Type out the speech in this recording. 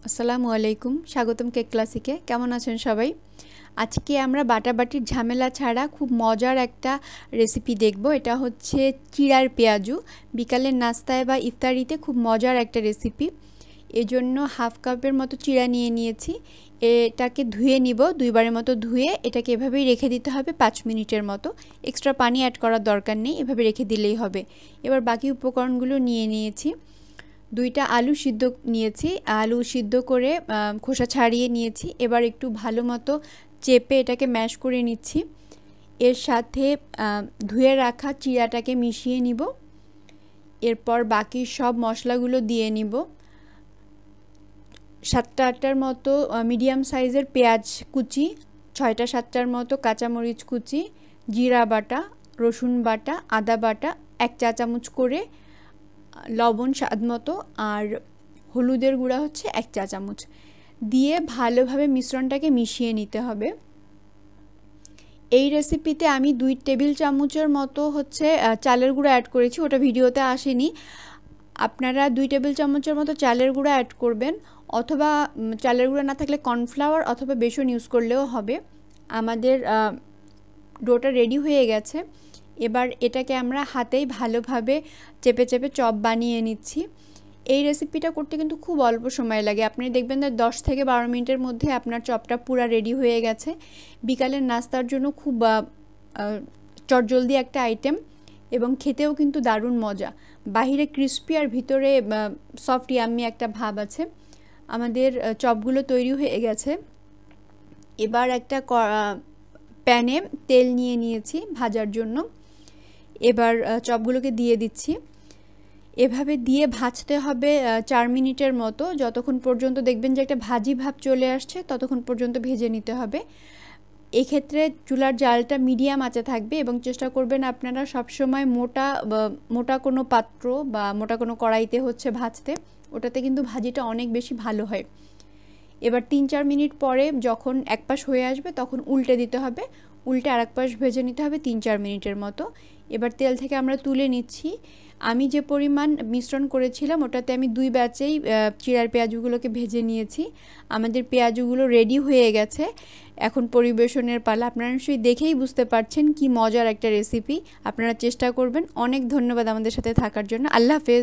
আসসালামু আলাইকুম, স্বাগতম কেক ক্লাসিকে। কেমন আছেন সবাই? আজকে আমরা বাটাবাটির ঝামেলা ছাড়া খুব মজার একটা রেসিপি দেখব। এটা হচ্ছে চিরার পেয়াজু। বিকালের নাস্তায় বা ইফতারিতে খুব মজার একটা রেসিপি। এজন্য হাফ কাপের মতো চিরা নিয়ে নিয়েছি। এটাকে ধুয়ে নিব, দুইবারের মতো ধুয়ে এটাকে এভাবেই রেখে দিতে হবে 5 মিনিটের মতো। এক্সট্রা পানি অ্যাড করার দরকার নেই, এভাবে রেখে দিলেই হবে। এবার বাকি উপকরণগুলো নিয়ে নিয়েছি। 2টা আলু সিদ্ধ নিয়েছি, আলু সিদ্ধ করে খোসা ছাড়িয়ে নিয়েছি। এবার একটু ভালো মতো চেপে এটাকে ম্যাশ করে নিচ্ছি। এর সাথে ধুয়ে রাখা চিরাটাকে মিশিয়ে নিব। এরপর বাকি সব মশলাগুলো দিয়ে নিব। 7-8টার মতো মিডিয়াম সাইজের পেঁয়াজ কুচি, 6-7টার মতো কাঁচামরিচ কুচি, জিরা বাটা, রসুন বাটা, আদা বাটা, 1 চা চামচ করে লবণ স্বাদ মতো, আর হলুদের গুঁড়া হচ্ছে 1 চা চামচ দিয়ে ভালোভাবে মিশ্রণটাকে মিশিয়ে নিতে হবে। এই রেসিপিতে আমি 2 টেবিল চামচের মতো হচ্ছে চালের গুঁড়া অ্যাড করেছি, ওটা ভিডিওতে আসেনি। আপনারা 2 টেবিল চামচের মতো চালের গুঁড়া অ্যাড করবেন, অথবা চালের গুঁড়া না থাকলে কর্নফ্লাওয়ার অথবা বেসন ইউজ করলেও হবে। আমাদের ডোটা রেডি হয়ে গেছে। এবার এটাকে আমরা হাতেই ভালোভাবে চেপে চেপে চপ বানিয়ে নিচ্ছি। এই রেসিপিটা করতে কিন্তু খুব অল্প সময় লাগে। আপনি দেখবেন যে 10 থেকে 12 মিনিটের মধ্যে আপনার চপটা পুরো রেডি হয়ে গেছে। বিকালের নাস্তার জন্য খুব চটজলদি একটা আইটেম, এবং খেতেও কিন্তু দারুণ মজা। বাহিরে ক্রিস্পি আর ভিতরে সফট ইয়াম্মি একটা ভাব আছে। আমাদের চপগুলো তৈরি হয়ে গেছে। এবার একটা প্যানে তেল নিয়ে নিয়েছি ভাজার জন্য। এবার চপগুলোকে দিয়ে দিচ্ছি। এভাবে দিয়ে ভাজতে হবে 4 মিনিটের মতো, যতক্ষণ পর্যন্ত দেখবেন যে একটা ভাজি ভাব চলে আসছে ততক্ষণ পর্যন্ত ভেজে নিতে হবে। এক্ষেত্রে চুলার জালটা মিডিয়াম আঁচে থাকবে, এবং চেষ্টা করবেন আপনারা সবসময় মোটা কোনো পাত্র বা মোটা কোনো কড়াইতে হচ্ছে ভাজতে, ওটাতে কিন্তু ভাজিটা অনেক বেশি ভালো হয়। এবার 3-4 মিনিট পরে যখন এক পাশ হয়ে আসবে তখন উল্টে দিতে হবে, উল্টে আরেক পাশ ভেজে নিতে হবে 3-4 মিনিটের মতো। এবার তেল থেকে আমরা তুলে নিচ্ছি। আমি যে পরিমাণ মিশ্রণ করেছিলাম ওটাতে আমি 2 ব্যাচেই চিরার পেঁয়াজগুলোকে ভেজে নিয়েছি। আমাদের পেঁয়াজগুলো রেডি হয়ে গেছে, এখন পরিবেশনের পালা। আপনারা নিশ্চয়ই দেখেই বুঝতে পারছেন কি মজার একটা রেসিপি। আপনারা চেষ্টা করবেন। অনেক ধন্যবাদ আমাদের সাথে থাকার জন্য। আল্লাহ হাফেজ।